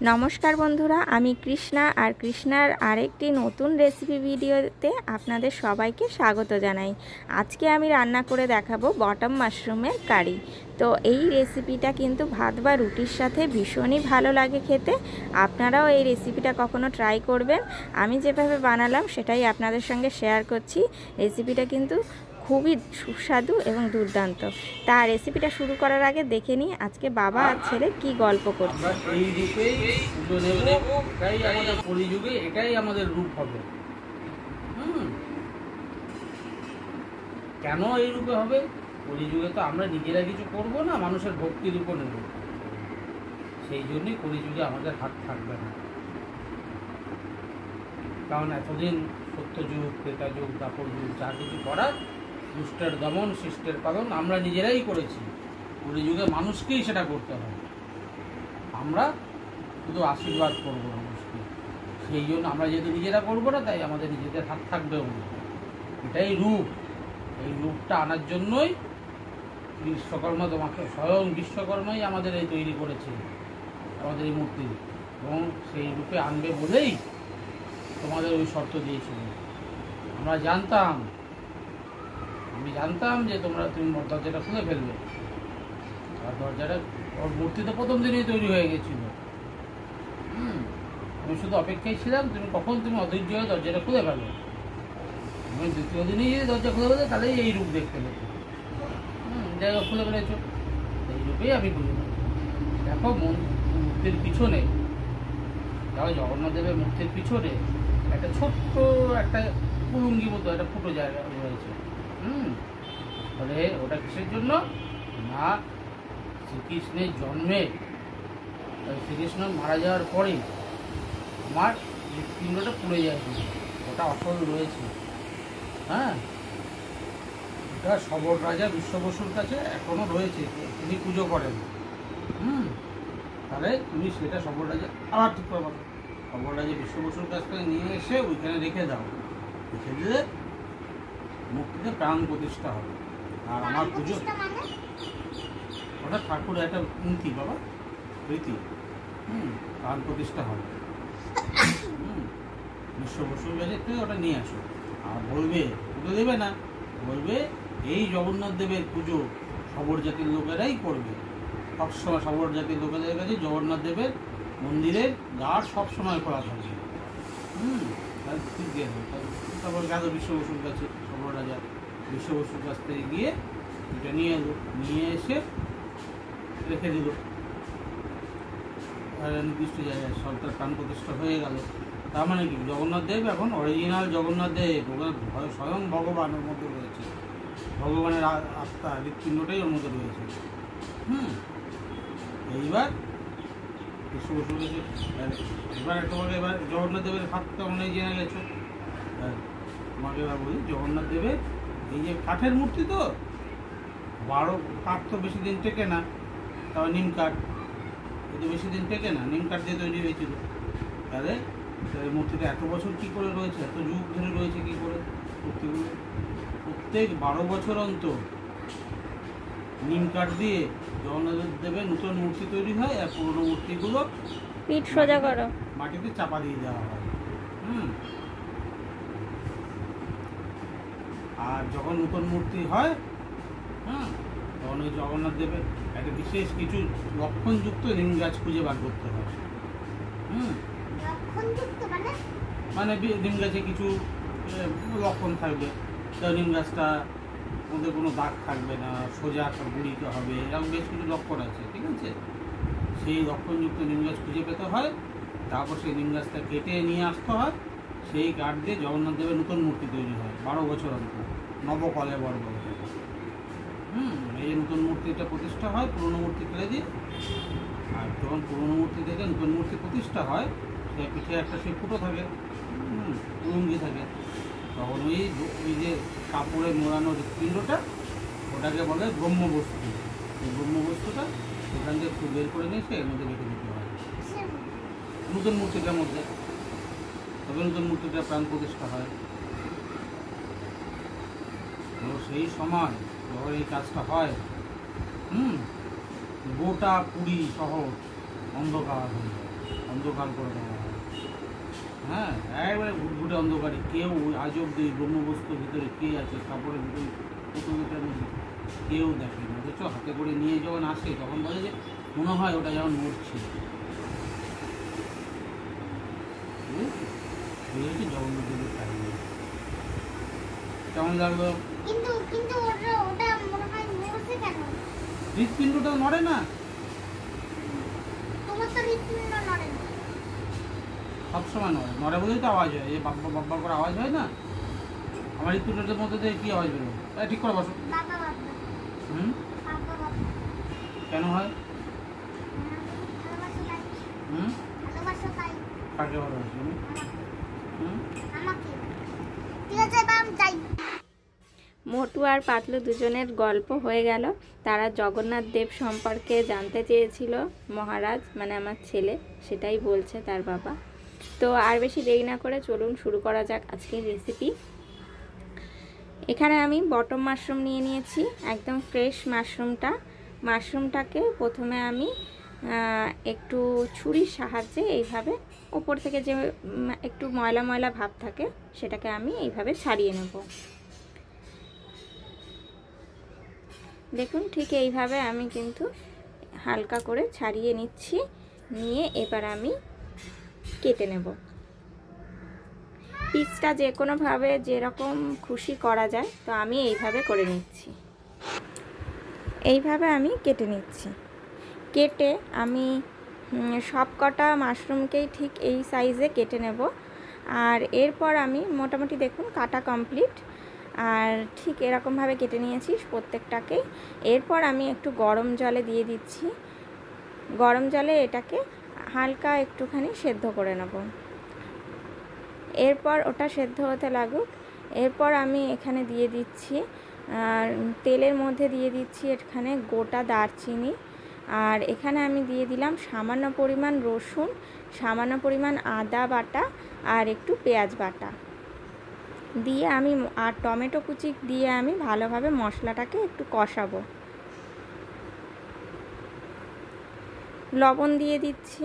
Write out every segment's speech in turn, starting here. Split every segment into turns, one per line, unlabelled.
নমস্কার বন্ধুরা, আমি কৃষ্ণা আর কৃষ্ণার আরেকটি নতুন রেসিপি ভিডিওতে আপনাদের সবাইকে স্বাগত জানাই। আজকে আমি রান্না করে দেখাবো বটম মাশরুমের কারি। তো এই রেসিপিটা কিন্তু ভাত বা রুটির সাথে ভীষণই ভালো লাগে খেতে। আপনারাও এই রেসিপিটা কখনো ট্রাই করবেন। আমি যেভাবে বানালাম সেটাই আপনাদের সঙ্গে শেয়ার করছি। রেসিপিটা কিন্তু খুবই সুস্বাদু এবং দুর্দান্ত। তা রেসিপিটা শুরু করার আগে দেখে নিই আজকে বাবা আর ছেলে কি গল্প করছে।
এটাই আমাদের কলিযুগে, এটাই আমাদের রূপ হবে। কেন এই রূপে হবে? কলিযুগে তো আমরা নিজেরা কিছু করব না, মানুষের ভক্তির উপর নেব। সেই জন্যই কলিযুগে আমাদের হাত থাকবে না। কারণ এতদিন সত্যযুগ, ত্রেতা যুগ, দাপর যুগ যা কিছু করার, দুষ্টের দমন শিষ্টের পালন আমরা নিজেরাই করেছি। কলিযুগে মানুষকেই সেটা করতে হবে। আমরা শুধু আশীর্বাদ করবো মানুষকে। সেই জন্য আমরা যেহেতু নিজেরা করবো না, তাই আমাদের নিজেদের হাত থাকবেও না। এটাই রূপ। এই রূপটা আনার জন্যই বিশ্বকর্মা, তোমাকে স্বয়ং বিশ্বকর্মাই আমাদের এই তৈরি করেছে, আমাদের এই মূর্তি। এবং সেই রূপে আনবে বলেই তোমাদের ওই শর্ত দিয়েছিল। আমরা জানতাম, আমি জানতাম যে তুমি দরজাটা খুলে ফেলবে। আর দরজাটা, ওর মূর্তি তো প্রথম দিনেই তৈরি হয়ে গেছিল। আমি শুধু অপেক্ষায় ছিলাম কখন তুমি অধৈর্য হয়ে দরজাটা খুলে ফেলো। আমি দ্বিতীয় দিনেই যদি দরজা খুলে ফেলে তাহলেই এই রূপ দেখতে পেতো। জায়গা খুলে ফেলেছ, এই রূপেই আমি খুলে ফেলি। দেখো মূর্তির পিছনে, দেখো জগন্নাথ দেবের মূর্তির পিছনে একটা ছোট্ট একটা কুলুঙ্গি মতো একটা ফুটো জায়গা রয়েছে। তাহলে ওটা কিসের জন্য? না, শ্রীকৃষ্ণের জন্মে, শ্রীকৃষ্ণ মারা যাওয়ার পরে আমার হৃৎপিণ্ডটা পুড়ে যায়, ওটা অচল রয়েছে। এটা সবর রাজা বিশ্ব বসুর কাছে এখনো রয়েছে, তিনি পুজো করেন। তাহলে তুমি সেটা সবর রাজা আবার ঠিক করবো, সবর রাজা বিশ্ব বসুর কাছ থেকে নিয়ে এসে ওইখানে রেখে দাও। রেখে দিলে মুক্তিতে প্রাণ প্রতিষ্ঠা হবে। আর আমার পুজো, ওটা ঠাকুরের একটা নীতি বাবা, রীতি। প্রাণ প্রতিষ্ঠা হবে। বিশ্ব বসুর কাছে থেকে ওটা নিয়ে আসো। আর বলবে, পুজো দেবে না, বলবে এই জগন্নাথ দেবের পুজো সবর জাতির লোকেরাই করবে। সবসময় সবর জাতির লোকেদের কাছে জগন্নাথ দেবের মন্দিরের দ্বার সবসময় খোলা থাকবে। তারপর গেল বিশ্ব বসুর কাছে, সবর রাজা বিশ্ব বসুর কাছ থেকে গিয়ে এটা নিয়ে এলো, নিয়ে এসে রেখে দিল নির্দিষ্ট জায়গায়। সরকার প্রাণ প্রতিষ্ঠা হয়ে গেল। তার মানে কি, জগন্নাথ দেব এখন অরিজিনাল জগন্নাথ দেব, স্বয়ং ভগবান ওর মধ্যে রয়েছে। ভগবানের আত্মা, হৃৎপিণ্ডটাই ওর মধ্যে রয়েছে। এইবার বিশ্ব বসু গেছে। এবার তোমাকে, এবার জগন্নাথ দেবের হাতটা অনেক জেনে গেছো। তোমাকে এবার বলি, জগন্নাথ দেবের এই যে কাঠের মূর্তি, তো কাঠ তো বেশি দিন টেকে না। তারপর নিম কাঠ, এ তো বেশি দিন টেকে না, নিম কাঠ দিয়ে তৈরি হয়েছিল। তাহলে মূর্তিটা এত বছর কী করে রয়েছে, এত যুগ ধরে রয়েছে কী করে মূর্তিগুলো? প্রত্যেক 12 বছর অন্তর নিম কাঠ দিয়ে জগন্নাথ দেবের নতুন মূর্তি তৈরি হয়। আর পুরোনো মূর্তিগুলো
পিঠ সোজা করো,
মাটিতে চাপা দিয়ে দেওয়া হয়। আর যখন নতুন মূর্তি হয়, তখন ওই জগন্নাথ দেবের একটা বিশেষ কিছু লক্ষণযুক্ত নিম গাছ খুঁজে বার করতে হয়। মানে নিম গাছে কিছু লক্ষণ থাকবে। তো নিম গাছটা মধ্যে কোনো দাগ থাকবে না, সোজা গুঁড়িতে হবে, এরকম বেশ কিছু লক্ষণ আছে, ঠিক আছে? সেই লক্ষণযুক্ত নিম গাছ খুঁজে পেতে হয়। তারপর সেই নিম গাছটা কেটে নিয়ে আসতে হয়। সেই কাঠ দিয়ে জগন্নাথ দেবের নতুন মূর্তি তৈরি হয় 12 বছর অন্তর, নবকলেবর বলে। এই নতুন মূর্তিটা প্রতিষ্ঠা হয় পুরনো মূর্তি ফেলে দিয়ে। আর যখন পুরনো মূর্তি থেকে নতুন মূর্তি প্রতিষ্ঠা হয়, সে পিঠে একটা সেই ফুটো থাকে, কুলুঙ্গি থাকে। তখন ওই যে কাপড়ে মোড়ানো হৃৎপিণ্ডটা, ওটাকে বলে ব্রহ্মবস্তু। এই ব্রহ্মবস্তুটা সেখান থেকে একটু বের করে নিয়ে এর মধ্যে রেখে দিতে হয় নতুন মূর্তিটার মধ্যে। তবে নতুন মূর্তিটা প্রাণ প্রতিষ্ঠা হয়। তো সেই সময় যখন এই কাজটা হয়, গোটা পুরী শহর অন্ধকার হয়ে যায়। অন্ধকার করে দেওয়া হয়। হ্যাঁ, একবারে ঘুটঘুটে অন্ধকারে কেউ আজ অব্দি ব্রহ্মবস্তুর ভিতরে কে আছে, কাপড়ের ভিতরে পুতুলটার মধ্যে কেউ দেখে না। অথচ হাতে করে নিয়ে যখন আসে তখন বলে যে মনে হয় ওটা যেমন নড়ছে। এই হচ্ছে জগন্নাথ দেবের কাহিনী। কেমন লাগলো?
কিন্তু কিন্তু ওটা মনে হয় নড়ছে কেন?
হৃৎপিণ্ডটা নড়ে না,
তোমার তো হৃৎপিণ্ড নড়ে না।
সবসময় নড়ে। নড়ে বলেই তো আওয়াজ হয়, এই বাব্বা বাব্বা করে আওয়াজ হয় না। আমার হৃৎপিণ্ডটার মধ্যে থেকে কী আওয়াজ বেরোয়? ঠিক করে বসো।
বাবা বাবা
হুম,
বাবা বাবা
কেন হয়?
ভালোবাসো তাই,
হুম,
ভালোবাসো তাই
কাকে ভালোবাসি আমি? হুম,
আমাকে। ঠিক আছে, এবার আমি যাই।
মোটু আর পাতলু দুজনের গল্প হয়ে গেল। তারা জগন্নাথ দেব সম্পর্কে জানতে চেয়েছিল, মহারাজ মানে আমার ছেলে সেটাই বলছে তার বাবা। তো আর বেশি দেরি না করে চলুন শুরু করা যাক আজকের রেসিপি। এখানে আমি বটম মাশরুম নিয়ে নিয়েছি, একদম ফ্রেশ মাশরুমটাকে প্রথমে আমি একটু ছুরির সাহায্যে এইভাবে ওপর থেকে যে একটু ময়লা ময়লা ভাব থাকে সেটাকে আমি এইভাবে ছাড়িয়ে নেব। দেখুন ঠিক এইভাবে আমি কিন্তু হালকা করে ছাড়িয়ে নিচ্ছি, নিয়ে এবার আমি কেটে নেব। পিসটা যে কোনোভাবে যেরকম খুশি করা যায়, তো আমি এইভাবে করে নিচ্ছি। এইভাবে আমি কেটে নিচ্ছি। কেটে আমি সব কটা মাশরুমকেই ঠিক এই সাইজে কেটে নেব। আর এরপর আমি মোটামুটি দেখুন কাটা কমপ্লিট, আর ঠিক এরকমভাবে কেটে নিয়েছি প্রত্যেকটাকেই। এরপর আমি একটু গরম জলে দিয়ে দিচ্ছি। গরম জলে এটাকে হালকা একটুখানি সেদ্ধ করে নেব। এরপর ওটা সেদ্ধ হতে লাগুক। এরপর আমি এখানে দিয়ে দিচ্ছি তেলের মধ্যে দিয়ে দিচ্ছি এখানে গোটা দারচিনি, আর এখানে আমি দিয়ে দিলাম সামান্য পরিমাণ রসুন, সামান্য পরিমাণ আদা বাটা আর একটু পেঁয়াজ বাটা দিয়ে আমি আর টমেটো কুচি দিয়ে আমি ভালোভাবে মশলাটাকে একটু কষাবো। লবণ দিয়ে দিচ্ছি,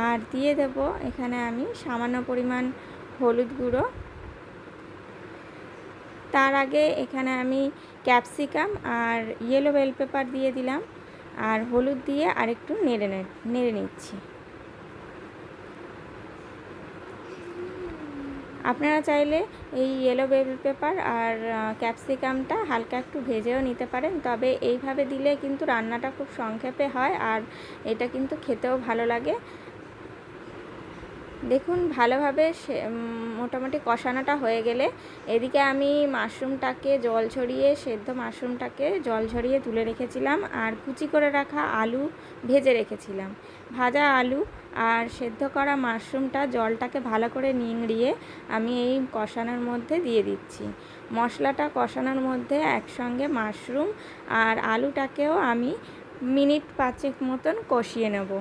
আর দিয়ে দেব এখানে আমি সামান্য পরিমাণ হলুদ গুঁড়ো। তার আগে এখানে আমি ক্যাপসিকাম আর ইয়েলো বেল পেপার দিয়ে দিলাম, আর হলুদ দিয়ে আরেকটু নেড়ে নিচ্ছি। আপনারা চাইলে এই ইয়েলো বেল পেপার আর ক্যাপসিকামটা হালকা একটু ভেজেও নিতে পারেন, তবে এইভাবে দিলে কিন্তু রান্নাটা খুব সংক্ষেপে হয় আর এটা কিন্তু খেতেও ভালো লাগে। দেখুন ভালোভাবে মোটামুটি কষানোটা হয়ে গেলে এদিকে আমি মাশরুমটাকে জল ঝরিয়ে সেদ্ধ মাশরুমটাকে জল ঝরিয়ে তুলে রেখেছিলাম, আর কুচি করে রাখা আলু ভেজে রেখেছিলাম। ভাজা আলু আর সেদ্ধ করা মাশরুমটা জলটাকে ভালো করে নিংড়িয়ে আমি এই কষানোর মধ্যে দিয়ে দিচ্ছি। মশলাটা কষানোর মধ্যে একসঙ্গে মাশরুম আর আলুটাকেও আমি মিনিট 5 মতন কষিয়ে নেব।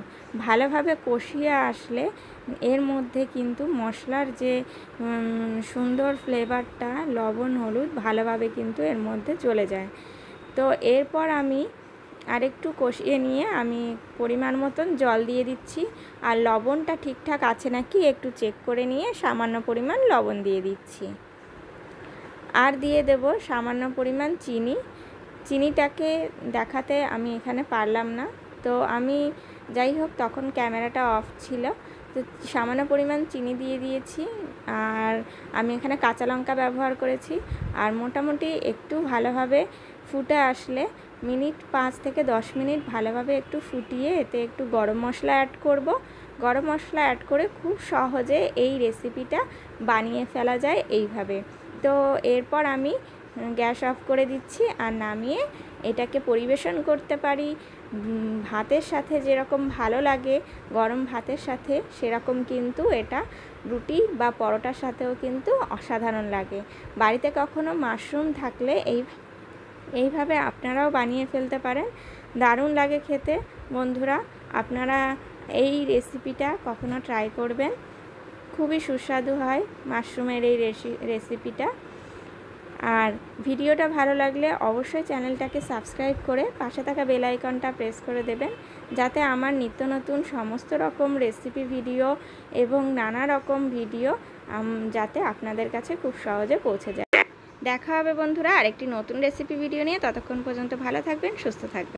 ভালোভাবে কষিয়ে আসলে এর মধ্যে কিন্তু মশলার যে সুন্দর ফ্লেভারটা, লবণ হলুদ ভালোভাবে কিন্তু এর মধ্যে চলে যায়। তো এরপর আমি আরেকটু কষিয়ে নিয়ে আমি পরিমাণ মতন জল দিয়ে দিচ্ছি, আর লবণটা ঠিকঠাক আছে নাকি একটু চেক করে নিয়ে সামান্য পরিমাণ লবণ দিয়ে দিচ্ছি। আর দিয়ে দেব সামান্য পরিমাণ চিনি। চিনিটাকে দেখাতে আমি এখানে পারলাম না, তো আমি যাই হোক তখন ক্যামেরাটা অফ ছিল, তো সামান্য পরিমাণ চিনি দিয়ে দিয়েছি। আর আমি এখানে কাঁচা লঙ্কা ব্যবহার করেছি। আর মোটামুটি একটু ভালোভাবে ফুটে আসলে মিনিট 5 থেকে 10 মিনিট ভালোভাবে একটু ফুটিয়ে এতে একটু গরম মশলা অ্যাড করব। গরম মশলা অ্যাড করে খুব সহজে এই রেসিপিটা বানিয়ে ফেলা যায় এইভাবে। তো এরপর আমি গ্যাস অফ করে দিচ্ছি আর নামিয়ে এটাকে পরিবেশন করতে পারি ভাতের সাথে, যেরকম ভালো লাগে গরম ভাতের সাথে সেরকম কিন্তু এটা রুটি বা পরোটার সাথেও কিন্তু অসাধারণ লাগে। বাড়িতে কখনো মাশরুম থাকলে এইভাবে আপনারাও বানিয়ে ফেলতে পারেন, দারুণ লাগে খেতে। বন্ধুরা আপনারা এই রেসিপিটা কখনো ট্রাই করবেন, খুবই সুস্বাদু হয় মাশরুমের এই রেসিপিটা। আর ভিডিওটা ভালো লাগলে অবশ্যই চ্যানেলটাকে সাবস্ক্রাইব করে পাশে থাকা বেল আইকনটা প্রেস করে দেবেন, যাতে আমার নিত্য নতুন সমস্ত রকম রেসিপি ভিডিও এবং নানা রকম ভিডিও যাতে আপনাদের কাছে খুব সহজে পৌঁছে যায়। দেখা হবে বন্ধুরা আরেকটি নতুন রেসিপি ভিডিও নিয়ে। ততক্ষণ পর্যন্ত ভালো থাকবেন, সুস্থ থাকবেন।